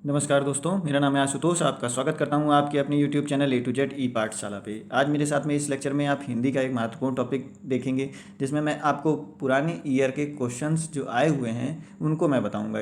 नमस्कार दोस्तों, मेरा नाम है आशुतोष। आपका स्वागत करता हूं आपके अपने YouTube channel A to Z ई पाठशाला पे। आज मेरे साथ में इस लेक्चर में आप हिंदी का एक महत्वपूर्ण टॉपिक देखेंगे, जिसमें मैं आपको पुराने ईयर के क्वेश्चंस जो आए हुए हैं उनको मैं बताऊंगा।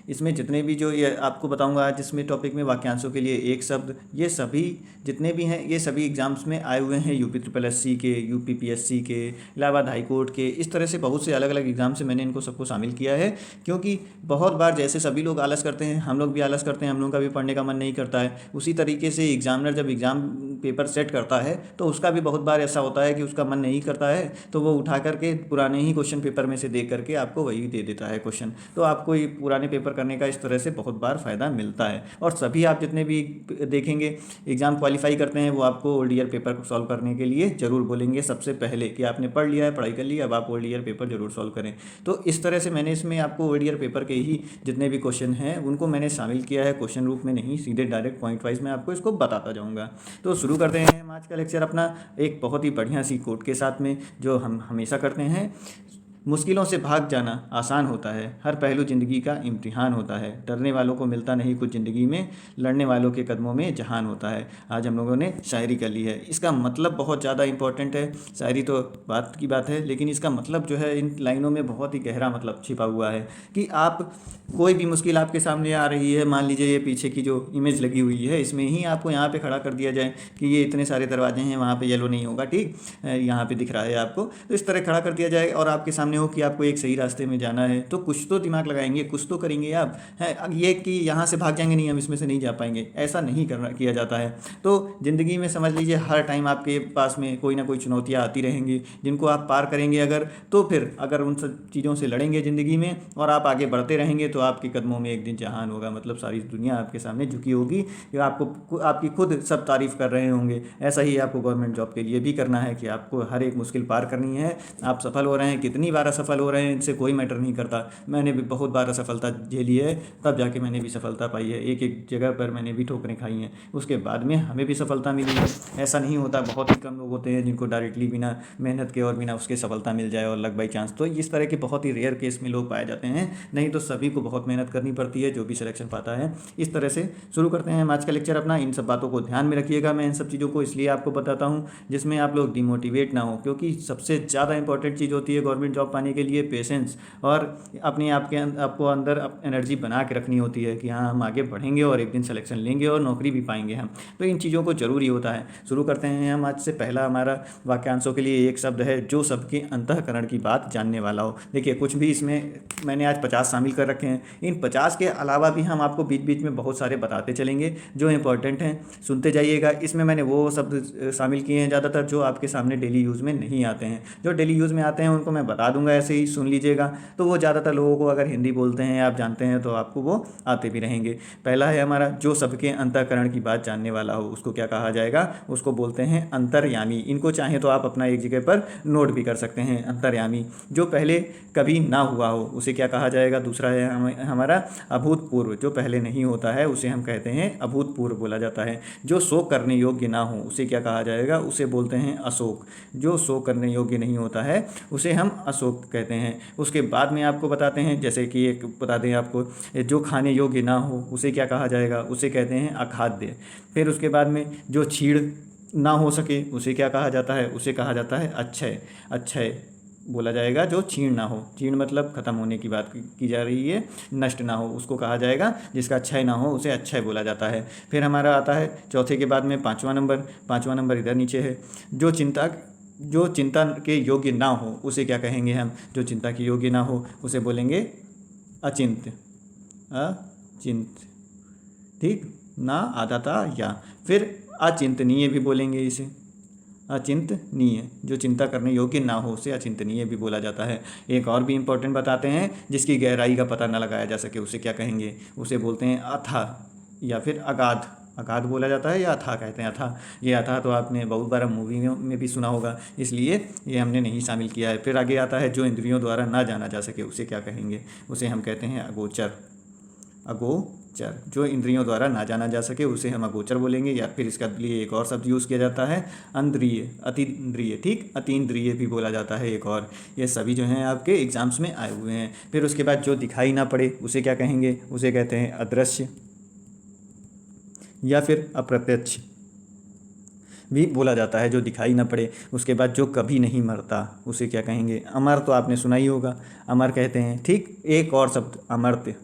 इसमें जितने भी जो ये आपको बताऊंगा आज इसमें टॉपिक में वाक्यांशों के लिए एक शब्द, ये सभी जितने भी हैं ये सभी एग्जाम्स में आए हुए हैं। UP SSC के, UP PSC के, इलाहाबाद हाई कोर्ट के, इस तरह से बहुत से अलग अलग एग्जाम से मैंने इनको सबको शामिल किया है। क्योंकि बहुत बार जैसे सभी लोग आलस करते हैं, हम लोग भी आलस करते हैं, हम लोगों का भी पढ़ने का मन नहीं करता है। उसी तरीके से एग्जामिनर जब एग्ज़ाम पेपर सेट करता है तो उसका भी बहुत बार ऐसा होता है कि उसका मन नहीं करता है, तो वो उठा करके पुराने ही क्वेश्चन पेपर में से देख करके आपको वही दे देता है क्वेश्चन। तो आपको ये पुराने पेपर करने का इस तरह से बहुत बार फ़ायदा मिलता है। और सभी आप जितने भी देखेंगे एग्ज़ाम क्वालिफाई करते हैं वो आपको ओल्ड ईयर पेपर सॉल्व करने के लिए ज़रूर बोलेंगे सबसे पहले कि आपने पढ़ लिया है, पढ़ाई कर ली, अब आप ओल्ड ईयर पेपर जरूर सॉल्व करें। तो इस तरह से मैंने इसमें आपको ओल्ड ईयर पेपर के ही जितने भी क्वेश्चन हैं उनको मैंने शामिल किया है, क्वेश्चन रूप में नहीं, सीधे डायरेक्ट पॉइंट वाइज मैं आपको इसको बताता जाऊंगा। तो शुरू करते हैं हम आज का लेक्चर अपना एक बहुत ही बढ़िया सी कोट के साथ में, जो हम हमेशा करते हैं। मुश्किलों से भाग जाना आसान होता है, हर पहलू ज़िंदगी का इम्तिहान होता है। डरने वालों को मिलता नहीं कुछ ज़िंदगी में, लड़ने वालों के कदमों में जहान होता है। आज हम लोगों ने शायरी कर ली है। इसका मतलब बहुत ज़्यादा इंपॉर्टेंट है। शायरी तो बात की बात है, लेकिन इसका मतलब जो है इन लाइनों में बहुत ही गहरा मतलब छिपा हुआ है कि आप कोई भी मुश्किल आपके सामने आ रही है। मान लीजिए ये पीछे की जो इमेज लगी हुई है इसमें ही आपको यहाँ पे खड़ा कर दिया जाए कि ये इतने सारे दरवाजे हैं, वहाँ पे येलो नहीं होगा, ठीक, यहाँ पे दिख रहा है आपको, तो इस तरह खड़ा कर दिया जाए और आपके सामने हो कि आपको एक सही रास्ते में जाना है, तो कुछ तो दिमाग लगाएंगे, कुछ तो करेंगे आप। है अब ये कि यहाँ से भाग जाएंगे, नहीं हम इसमें से नहीं जा पाएंगे, ऐसा नहीं करना किया जाता है। तो ज़िंदगी में समझ लीजिए हर टाइम आपके पास में कोई ना कोई चुनौतियाँ आती रहेंगी, जिनको आप पार करेंगे अगर, तो फिर अगर उन सब चीज़ों से लड़ेंगे ज़िंदगी में और आप आगे बढ़ते रहेंगे तो आपके कदमों में एक दिन जहान होगा। मतलब सारी दुनिया आपके सामने झुकी होगी कि आपको आपकी खुद सब तारीफ़ कर रहे होंगे। ऐसा ही आपको गवर्नमेंट जॉब के लिए भी करना है कि आपको हर एक मुश्किल पार करनी है। आप सफल हो रहे हैं, कितनी बार असफल हो रहे हैं, इनसे कोई मैटर नहीं करता। मैंने भी बहुत बार असफलता झेली है, तब जाके मैंने भी सफलता पाई है। एक एक जगह पर मैंने भी ठोकरें खाई हैं, उसके बाद में हमें भी सफलता मिली है। ऐसा नहीं होता, बहुत ही कम लोग होते हैं जिनको डायरेक्टली बिना मेहनत के और बिना उसके सफलता मिल जाए और लक बाई चांस। तो इस तरह के बहुत ही रेयर केस में लोग पाए जाते हैं, नहीं तो सभी को बहुत मेहनत करनी पड़ती है जो भी सिलेक्शन पाता है। इस तरह से शुरू करते हैं हम आज का लेक्चर अपना। इन सब बातों को ध्यान में रखिएगा। मैं इन सब चीज़ों को इसलिए आपको बताता हूँ जिसमें आप लोग डिमोटिवेट ना हो, क्योंकि सबसे ज़्यादा इंपॉर्टेंट चीज़ होती है गवर्नमेंट जॉब पाने के लिए पेशेंस, और अपने आपको अंदर एनर्जी बना के रखनी होती है कि हाँ हम आगे बढ़ेंगे और एक दिन सिलेक्शन लेंगे और नौकरी भी पाएंगे हम। तो इन चीज़ों को ज़रूरी होता है। शुरू करते हैं हम आज से। पहला हमारा वाक्यांशों के लिए एक शब्द है, जो सबके अंतःकरण की बात जानने वाला हो। देखिए कुछ भी इसमें मैंने आज 50 शामिल कर रखे हैं। इन 50 के अलावा भी हम आपको बीच बीच में बहुत सारे बताते चलेंगे जो इंपॉर्टेंट हैं, सुनते जाइएगा। इसमें मैंने वो शब्द शामिल किए हैं ज़्यादातर जो आपके सामने डेली यूज़ में नहीं आते हैं। जो डेली यूज़ में आते हैं उनको मैं बता दूंगा, ऐसे ही सुन लीजिएगा। तो वो ज़्यादातर लोगों को, अगर हिंदी बोलते हैं आप जानते हैं, तो आपको वो आते भी रहेंगे। पहला है हमारा, जो सबके अंतःकरण की बात जानने वाला हो। उसको क्या कहा जाएगा? उसको बोलते हैं अंतर्यामी। इनको चाहें तो आप अपना एक जगह पर नोट भी कर सकते हैं, अंतर्यामी। जो पहले कभी ना हुआ हो उसे क्या कहा जाएगा? दूसरा है हमारा अभूतपूर्व। जो पहले नहीं होता है उसे हम कहते हैं अभूतपूर्व बोला जाता है। जो शोक करने योग्य ना हो उसे क्या कहा जाएगा? उसे बोलते हैं अशोक। जो शोक करने योग्य नहीं होता है उसे हम अशोक कहते हैं। उसके बाद में आपको बताते हैं, जैसे कि एक बता दें आपको, जो खाने योग्य ना हो उसे क्या कहा जाएगा? उसे कहते हैं अखाद्य। फिर उसके बाद में जो छीड़ ना हो सके उसे क्या कहा जाता है? उसे कहा जाता है अक्षय। अक्षय बोला जाएगा जो छीण ना हो। छीण मतलब खत्म होने की बात की जा रही है, नष्ट ना हो उसको कहा जाएगा। जिसका क्षय ना हो उसे अक्षय बोला जाता है। फिर हमारा आता है चौथे के बाद में पाँचवा नंबर। पाँचवा नंबर इधर नीचे है, जो चिंता के योग्य ना हो उसे क्या कहेंगे हम? जो चिंता के योग्य ना हो उसे बोलेंगे अचिंत्य। अचिंत्य, ठीक ना, आधा था या। फिर अचिंतनीय भी बोलेंगे इसे, अचिंतनीय। जो चिंता करने योग्य ना हो उसे अचिंतनीय भी बोला जाता है। एक और भी इम्पोर्टेंट बताते हैं, जिसकी गहराई का पता न लगाया जा सके उसे क्या कहेंगे? उसे बोलते हैं अथाह या फिर अगाध। अगाध बोला जाता है या अथाह कहते हैं? अथाह। ये अथाह तो आपने बहुत बार मूवी में भी सुना होगा, इसलिए ये हमने नहीं शामिल किया है। फिर आगे आता है, जो इंद्रियों द्वारा ना जाना जा सके उसे क्या कहेंगे? उसे हम कहते हैं अगोचर। अगोचर। जो इंद्रियों द्वारा ना जाना जा सके उसे हम अगोचर बोलेंगे। या फिर इसका लिए एक और शब्द यूज़ किया जाता है, अंद्रिय, अतीन्द्रिय, ठीक, अतीन्द्रिय भी बोला जाता है एक और। ये सभी जो हैं आपके एग्जाम्स में आए हुए हैं। फिर उसके बाद जो दिखाई ना पड़े उसे क्या कहेंगे? उसे कहते हैं अदृश्य। या फिर अप्रत्यक्ष भी बोला जाता है, जो दिखाई न पड़े। उसके बाद जो कभी नहीं मरता उसे क्या कहेंगे? अमर तो आपने सुना ही होगा, अमर कहते हैं। ठीक, एक और शब्द अमर्त्य,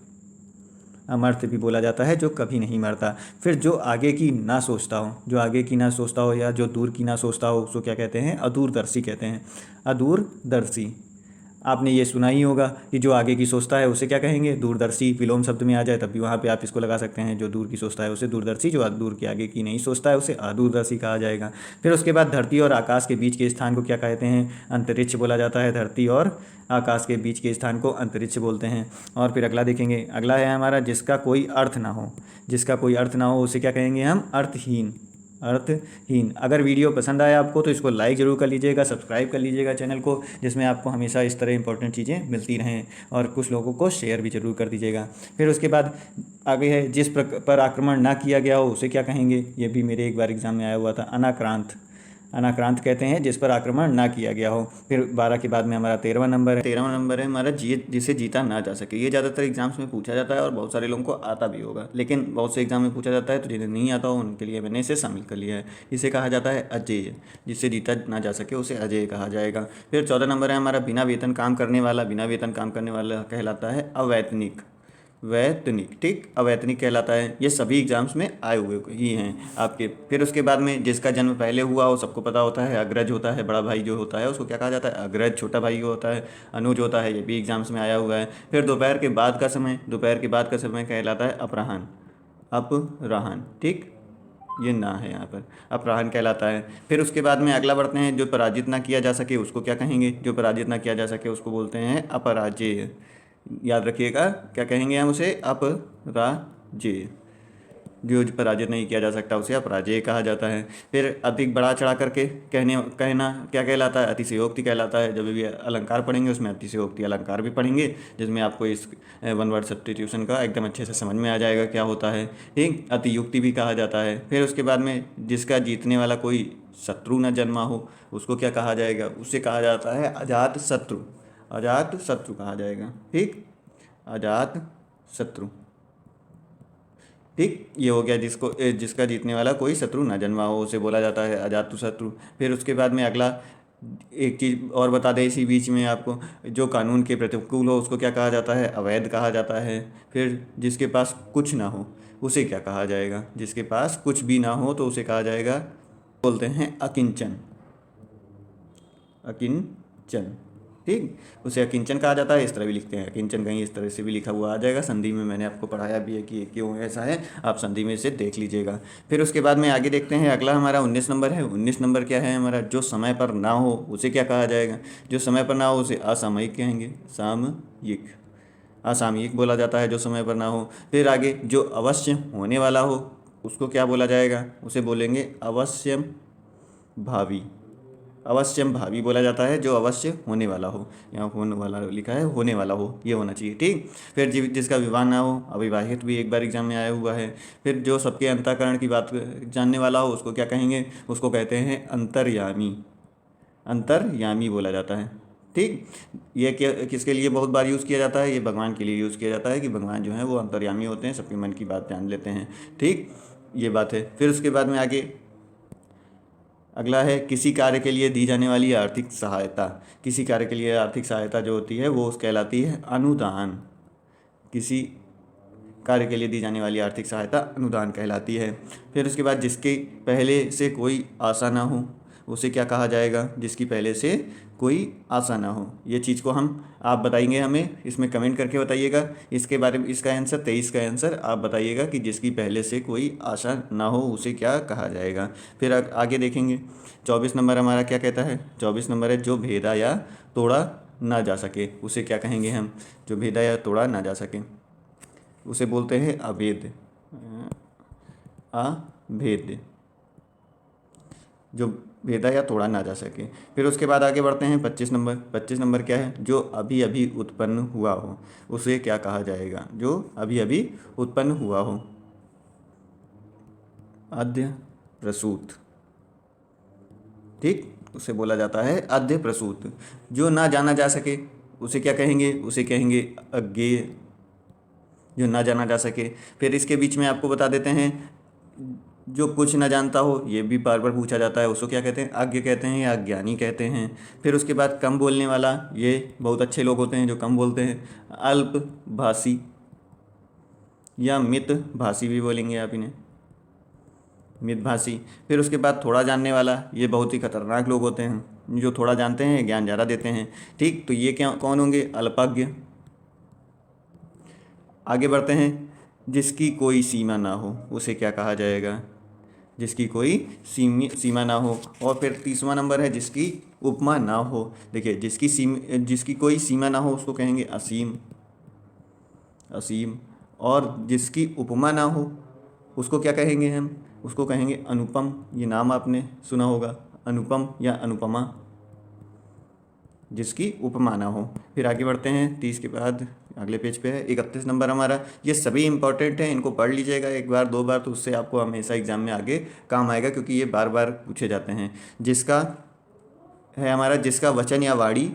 अमर्त्य भी बोला जाता है, जो कभी नहीं मरता। फिर जो आगे की ना सोचता हो, जो आगे की ना सोचता हो या जो दूर की ना सोचता हो, उसको क्या कहते हैं? अदूरदर्शी कहते हैं, अदूरदर्शी। आपने ये सुना ही होगा कि जो आगे की सोचता है उसे क्या कहेंगे? दूरदर्शी। विलोम शब्द में आ जाए तब भी वहाँ पे आप इसको लगा सकते हैं, जो दूर की सोचता है उसे दूरदर्शी, जो दूर के आगे की नहीं सोचता है उसे अदूरदर्शी कहा जाएगा। फिर उसके बाद धरती और आकाश के बीच के स्थान को क्या कहते हैं? अंतरिक्ष बोला जाता है। धरती और आकाश के बीच के स्थान को अंतरिक्ष बोलते हैं। और फिर अगला देखेंगे, अगला है हमारा जिसका कोई अर्थ ना हो। जिसका कोई अर्थ ना हो उसे क्या कहेंगे हम? अर्थहीन, अर्थहीन। अगर वीडियो पसंद आया आपको तो इसको लाइक ज़रूर कर लीजिएगा, सब्सक्राइब कर लीजिएगा चैनल को, जिसमें आपको हमेशा इस तरह इंपॉर्टेंट चीज़ें मिलती रहें। और कुछ लोगों को शेयर भी ज़रूर कर दीजिएगा। फिर उसके बाद आगे है जिस पर आक्रमण ना किया गया हो उसे क्या कहेंगे? ये भी मेरे एक बार एग्जाम में आया हुआ था, अनाक्रांत। अनाक्रांत कहते हैं जिस पर आक्रमण ना किया गया हो। फिर 12 के बाद में हमारा 13वां नंबर है। 13वां नंबर है हमारा जिसे जीता ना जा सके। ये ज़्यादातर एग्जाम्स में पूछा जाता है और बहुत सारे लोगों को आता भी होगा, लेकिन बहुत से एग्जाम में पूछा जाता है, तो जिन्हें नहीं आता हो उनके लिए मैंने इसे शामिल कर लिया है। इसे कहा जाता है अजेय। जिससे जीता ना जा सके उसे अजेय कहा जाएगा। फिर 14 नंबर है हमारा बिना वेतन काम करने वाला। बिना वेतन काम करने वाला कहलाता है अवैतनिक। वैतनिक, ठीक, अवैतनिक कहलाता है। ये सभी एग्जाम्स में आए हुए ही हैं आपके। फिर उसके बाद में जिसका जन्म पहले हुआ हो, सबको पता होता है, अग्रज होता है। बड़ा भाई जो होता है उसको क्या कहा जाता है? अग्रज। छोटा भाई जो होता है अनुज होता है। ये भी एग्जाम्स में आया हुआ है। फिर दोपहर के बाद का समय, दोपहर के बाद का समय कहलाता है अपराह्न। अपराह्न, ठीक, ये ना है यहाँ पर, अपराह्न कहलाता है। फिर उसके बाद में अगला बढ़ते हैं, जो पराजित ना किया जा सके उसको क्या कहेंगे? जो पराजित ना किया जा सके उसको बोलते हैं अपराजेय। याद रखिएगा, क्या कहेंगे हम उसे? अपराजेय। जो पराजित नहीं किया जा सकता उसे अपराजेय कहा जाता है। फिर अधिक बढ़ा चढ़ा करके कहना क्या कहलाता है? अतिशयोक्ति कहलाता है। जब भी अलंकार पढ़ेंगे उसमें अतिशयोक्ति अलंकार भी पढ़ेंगे, जिसमें आपको इस वन वर्ड सब्स्टिट्यूशन का एकदम अच्छे से समझ में आ जाएगा क्या होता है। ठीक, अतियुक्ति भी कहा जाता है। फिर उसके बाद में जिसका जीतने वाला कोई शत्रु न जन्मा हो उसको क्या कहा जाएगा? उसे कहा जाता है अजात शत्रु। अजात शत्रु कहा जाएगा, ठीक, अजात शत्रु। ठीक, ये हो गया जिसका जीतने वाला कोई शत्रु न जन्मा हो उसे बोला जाता है अजातु शत्रु। फिर उसके बाद में अगला एक चीज़ और बता दें इसी बीच में आपको, जो कानून के प्रतिकूल हो उसको क्या कहा जाता है? अवैध कहा जाता है। फिर जिसके पास कुछ ना हो उसे क्या कहा जाएगा? जिसके पास कुछ भी ना हो तो उसे कहा जाएगा, बोलते हैं अकिंचन। अकिंचन, ठीक, उसे अकिंचन कहा जाता है। इस तरह भी लिखते हैं अकिंचन, कहीं इस तरह से भी लिखा हुआ आ जाएगा। संधि में मैंने आपको पढ़ाया भी है कि ये क्यों ऐसा है, आप संधि में इसे देख लीजिएगा। फिर उसके बाद में आगे देखते हैं, अगला हमारा 19 नंबर है। 19 नंबर क्या है हमारा? जो समय पर ना हो उसे क्या कहा जाएगा? जो समय पर ना हो उसे असामयिक कहेंगे। सामयिक, असामयिक बोला जाता है जो समय पर ना हो। फिर आगे जो अवश्य होने वाला हो उसको क्या बोला जाएगा? उसे बोलेंगे अवश्यम भावी। अवश्यम भावी बोला जाता है जो अवश्य होने वाला हो। यहाँ होने वाला लिखा है, होने वाला हो, ये होना चाहिए, ठीक। फिर जिसका विवाह ना हो, अविवाहित भी एक बार एग्जाम में आया हुआ है। फिर जो सबके अंतःकरण की बात जानने वाला हो उसको क्या कहेंगे? उसको कहते हैं अंतर्यामी। अंतर्यामी बोला जाता है, ठीक। ये किसके लिए बहुत बार यूज़ किया जाता है? ये भगवान के लिए यूज़ किया जाता है कि भगवान जो हैं वो अंतर्यामी होते हैं, सबके मन की बात जान लेते हैं, ठीक, ये बात है। फिर उसके बाद में आगे अगला है किसी कार्य के लिए दी जाने वाली आर्थिक सहायता। किसी कार्य के लिए आर्थिक सहायता जो होती है वो कहलाती है अनुदान। किसी कार्य के लिए दी जाने वाली आर्थिक सहायता अनुदान कहलाती है। फिर उसके बाद जिसके पहले से कोई आशा ना हो उसे क्या कहा जाएगा? जिसकी पहले से कोई आशा ना हो। ये चीज़ को आप बताएंगे, हमें इसमें कमेंट करके बताइएगा इसके बारे में। इसका आंसर 23 का आंसर आप बताइएगा कि जिसकी पहले से कोई आशा ना हो उसे क्या कहा जाएगा। फिर आगे देखेंगे 24 नंबर हमारा क्या कहता है? 24 नंबर है जो भेदा या तोड़ा ना जा सके उसे क्या कहेंगे हम? जो भेदा या तोड़ा ना जा सके उसे बोलते हैं अभेद। अभेद, जो भेदा या तोड़ा ना जा सके। फिर उसके बाद आगे बढ़ते हैं 25 नंबर। 25 नंबर क्या है? जो अभी अभी उत्पन्न हुआ हो उसे क्या कहा जाएगा? जो अभी अभी उत्पन्न हुआ हो, अद्य प्रसूत, ठीक, उसे बोला जाता है अद्य प्रसूत। जो ना जाना जा सके उसे क्या कहेंगे? उसे कहेंगे अज्ञेय, जो ना जाना जा सके। फिर इसके बीच में आपको बता देते हैं जो कुछ न जानता हो, ये भी बार बार पूछा जाता है, उसको क्या कहते हैं? अज्ञ कहते हैं या अज्ञानी कहते हैं। फिर उसके बाद कम बोलने वाला, ये बहुत अच्छे लोग होते हैं जो कम बोलते हैं, अल्पभाषी या मितभाषी भी बोलेंगे आप इन्हें, मितभाषी। फिर उसके बाद थोड़ा जानने वाला, ये बहुत ही खतरनाक लोग होते हैं, जो थोड़ा जानते हैं, ज्ञान ज़्यादा देते हैं। ठीक, तो ये क्या कौन होंगे? अल्पज्ञ। आगे बढ़ते हैं, जिसकी कोई सीमा ना हो, उसे क्या कहा जाएगा? जिसकी कोई सीमा ना हो। और फिर तीसरा नंबर है, जिसकी उपमा ना हो। देखिए, जिसकी कोई सीमा ना हो उसको कहेंगे असीम, असीम। और जिसकी उपमा ना हो उसको क्या कहेंगे हम? उसको कहेंगे अनुपम। ये नाम आपने सुना होगा, अनुपम या अनुपमा, जिसकी उपमा ना हो। फिर आगे बढ़ते हैं, 30 के बाद अगले पेज पे है 31 नंबर हमारा। ये सभी इंपॉर्टेंट हैं, इनको पढ़ लीजिएगा एक बार दो बार, तो उससे आपको हमेशा एग्जाम में आगे काम आएगा, क्योंकि ये बार बार पूछे जाते हैं। जिसका है हमारा, जिसका वचन या वाणी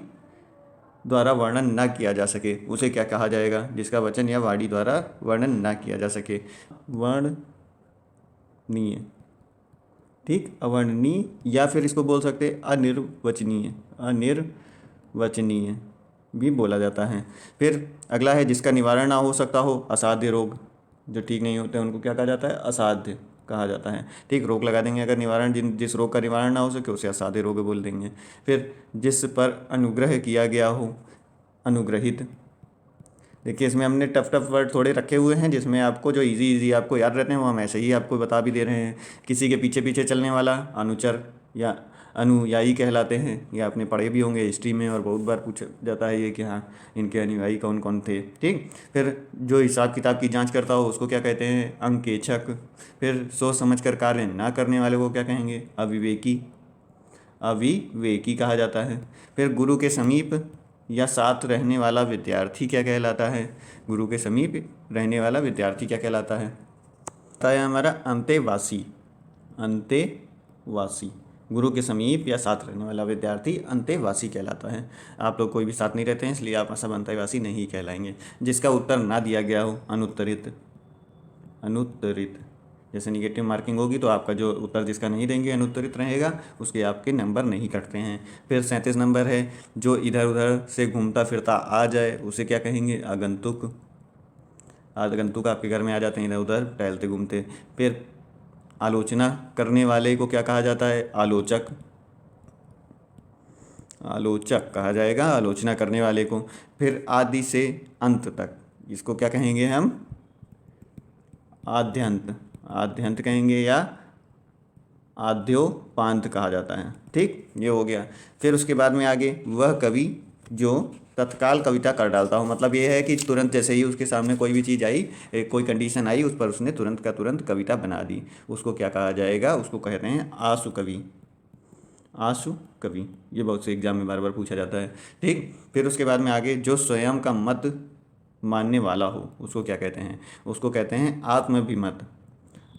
द्वारा वर्णन ना किया जा सके, उसे क्या कहा जाएगा? जिसका वचन या वाणी द्वारा वर्णन ना किया जा सके, वर्णनीय। ठीक, अवर्णनीय, या फिर इसको बोल सकते अनिर्वचनीय, अनिर्वचनीय भी बोला जाता है। फिर अगला है, जिसका निवारण ना हो सकता हो, असाध्य रोग। जो ठीक नहीं होते हैं उनको क्या कहा जाता है? असाध्य कहा जाता है। ठीक, रोक लगा देंगे अगर निवारण, जिस रोग का निवारण ना हो सके उसे असाध्य रोग बोल देंगे। फिर जिस पर अनुग्रह किया गया हो, अनुग्रहित। देखिए, इसमें हमने टफ टफ वर्ड थोड़े रखे हुए हैं, जिसमें आपको जो इजी इजी आपको याद रहते हैं वो हम ऐसे ही आपको बता भी दे रहे हैं। किसी के पीछे पीछे चलने वाला, अनुचर या अनुयायी कहलाते हैं। ये आपने पढ़े भी होंगे हिस्ट्री में, और बहुत बार पूछा जाता है ये कि हाँ, इनके अनुयायी कौन कौन थे। ठीक, फिर जो हिसाब किताब की जांच करता हो उसको क्या कहते हैं? अंकेक्षक। फिर सोच समझ कर कार्य ना करने वाले को क्या कहेंगे? अविवेकी, अविवेकी कहा जाता है। फिर गुरु के समीप या साथ रहने वाला विद्यार्थी क्या कहलाता है? गुरु के समीप रहने वाला विद्यार्थी क्या कहलाता है? होता है हमारा अंतेवासी, अंतेवासी। गुरु के समीप या साथ रहने वाला विद्यार्थी अंतेवासी कहलाता है। आप लोग कोई भी साथ नहीं रहते हैं, इसलिए आप सब अंतेवासी नहीं कहलाएंगे। जिसका उत्तर ना दिया गया हो, अनुत्तरित, अनुत्तरित। जैसे निगेटिव मार्किंग होगी तो आपका जो उत्तर जिसका नहीं देंगे, अनुत्तरित रहेगा, उसके आपके नंबर नहीं कटते हैं। फिर 37 नंबर है, जो इधर उधर से घूमता फिरता आ जाए उसे क्या कहेंगे? आगंतुक। आगंतुक आपके घर में आ जाते हैं इधर उधर टहलते घूमते। फिर आलोचना करने वाले को क्या कहा जाता है? आलोचक, आलोचक कहा जाएगा आलोचना करने वाले को। फिर आदि से अंत तक, इसको क्या कहेंगे हम? आद्यंत, आद्यंत कहेंगे या आद्योपांत कहा जाता है। ठीक, ये हो गया। फिर उसके बाद में आगे, वह कवि जो तत्काल कविता कर डालता हो, मतलब ये है कि तुरंत जैसे ही उसके सामने कोई भी चीज़ आई, कोई कंडीशन आई, उस पर उसने तुरंत का तुरंत कविता बना दी, उसको क्या कहा जाएगा? उसको कहते हैं आशु कवि, आशु कवि। ये बहुत से एग्जाम में बार बार पूछा जाता है। ठीक, फिर उसके बाद में आगे, जो स्वयं का मत मानने वाला हो उसको क्या कहते हैं? उसको कहते हैं आत्मभिमत,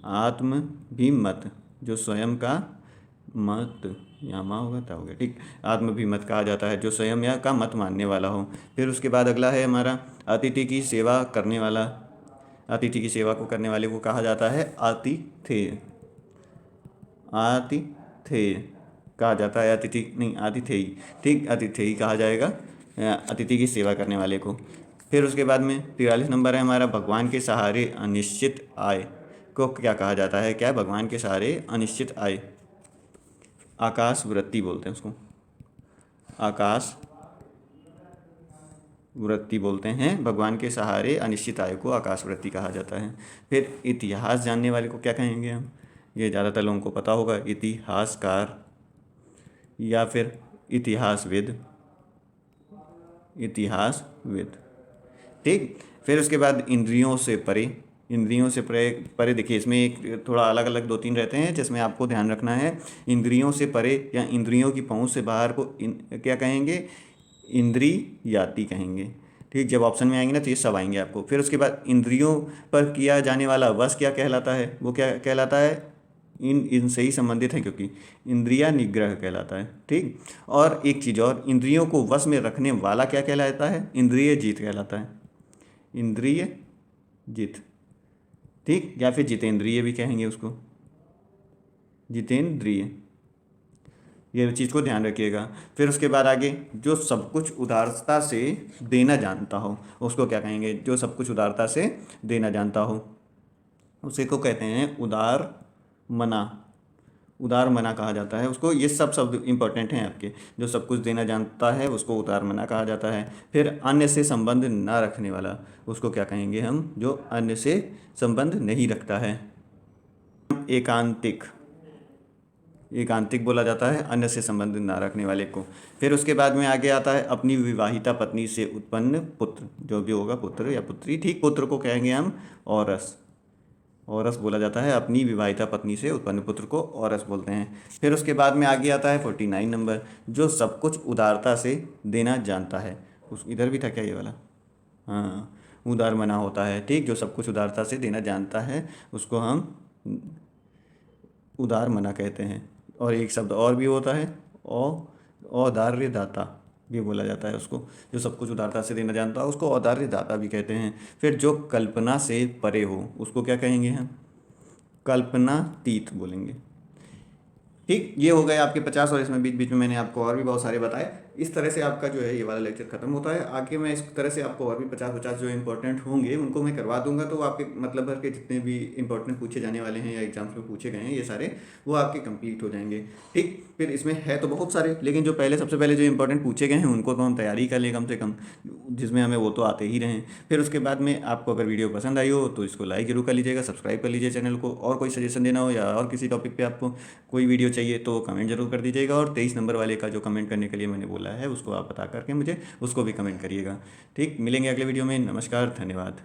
आत्मभिमत। जो स्वयं का मत, यहाँ माँ होगा क्या हो गया? ठीक, आत्मभिमत कहा जाता है, जो स्वयं या का मत मानने वाला हो। फिर उसके बाद अगला है हमारा, अतिथि की सेवा करने वाला। अतिथि की सेवा को करने वाले को कहा जाता है आतिथेय, आतिथेय कहा जाता है। अतिथि नहीं, आतिथेयी। ठीक, आतिथेयी कहा जाएगा अतिथि की सेवा करने वाले को। फिर उसके बाद में 43 नंबर है हमारा, भगवान के सहारे अनिश्चित आय को क्या कहा जाता है? क्या भगवान के सहारे अनिश्चित आय? आकाश वृत्ति बोलते हैं उसको, आकाश वृत्ति बोलते हैं। भगवान के सहारे अनिश्चित आय को आकाश वृत्ति कहा जाता है। फिर इतिहास जानने वाले को क्या कहेंगे हम? ये ज़्यादातर लोगों को पता होगा, इतिहासकार या फिर इतिहासविद, इतिहासविद। ठीक, फिर उसके बाद इंद्रियों से परे, इंद्रियों से परे परे देखिए, इसमें एक थोड़ा अलग अलग 2-3 रहते हैं जिसमें आपको ध्यान रखना है। इंद्रियों से परे या इंद्रियों की पहुंच से बाहर को क्या कहेंगे? इंद्रियाती कहेंगे। ठीक, जब ऑप्शन में आएंगे ना तो ये सब आएंगे आपको। फिर उसके बाद इंद्रियों पर किया जाने वाला वश क्या कहलाता है? वो क्या कहलाता है? इनसे ही संबंधित है, क्योंकि इंद्रिया निग्रह कहलाता है। ठीक, और एक चीज़ और, इंद्रियों को वश में रखने वाला क्या कहलाता है? इंद्रिय जीत कहलाता है, इंद्रिय जीत। ठीक, या फिर जितेंद्रिय भी कहेंगे उसको, जितेंद्रिय, ये चीज़ को ध्यान रखिएगा। फिर उसके बाद आगे, जो सब कुछ उदारता से देना जानता हो उसको क्या कहेंगे, जो सब कुछ उदारता से देना जानता हो उसे को कहते हैं उदार मना, उदार मना कहा जाता है उसको। ये सब शब्द इंपॉर्टेंट हैं आपके। जो सब कुछ देना जानता है उसको उदार मना कहा जाता है। फिर अन्य से संबंध ना रखने वाला, उसको क्या कहेंगे हम, जो अन्य से संबंध नहीं रखता है, एकांतिक, एकांतिक बोला जाता है अन्य से संबंध ना रखने वाले को। फिर उसके बाद में आगे आता है अपनी विवाहिता पत्नी से उत्पन्न पुत्र, जो भी होगा पुत्र या पुत्री, ठीक, पुत्र को कहेंगे हम औरस, औरस बोला जाता है। अपनी विवाहिता पत्नी से उत्पन्न पुत्र को औरस बोलते हैं। फिर उसके बाद में आगे आता है 49 नंबर, जो सब कुछ उदारता से देना जानता है। उस इधर भी था क्या ये वाला, हाँ, उदार मना होता है, ठीक, जो सब कुछ उदारता से देना जानता है उसको हम उदार मना कहते हैं। और एक शब्द और भी होता है, औदार्य दाता भी बोला जाता है उसको, जो सब कुछ उदारता से देना जानता है उसको औदार्य दाता भी कहते हैं। फिर जो कल्पना से परे हो उसको क्या कहेंगे हम, कल्पनातीत बोलेंगे। ठीक, ये हो गए आपके 50, और इसमें बीच बीच में मैंने आपको और भी बहुत सारे बताए। इस तरह से आपका जो है ये वाला लेक्चर खत्म होता है। आगे मैं इस तरह से आपको और भी 50-50 जो इंपॉर्टेंट होंगे उनको मैं करवा दूंगा, तो आपके मतलब भर के जितने भी इंपॉर्टेंट पूछे जाने वाले हैं या एग्जाम्स में पूछे गए हैं ये सारे, वो आपके कंप्लीट हो जाएंगे। ठीक, फिर इसमें है तो बहुत सारे, लेकिन जो पहले सबसे पहले जो इंपॉर्टेंट पूछे गए हैं उनको तो हम तैयारी कर लें कम से कम, जिसमें हमें वो तो आते ही रहें। फिर उसके बाद में आपको अगर वीडियो पसंद आई हो तो इसको लाइक जरूर कर लीजिएगा, सब्सक्राइब कर लीजिए चैनल को। और कोई सजेशन देना हो या और किसी टॉपिक पे आपको कोई वीडियो चाहिए तो कमेंट जरूर कर दीजिएगा। और 23 नंबर वाले का जो कमेंट करने के लिए मैंने बोला है उसको आप बता करके मुझे उसको भी कमेंट करिएगा। ठीक, मिलेंगे अगले वीडियो में। नमस्कार, धन्यवाद।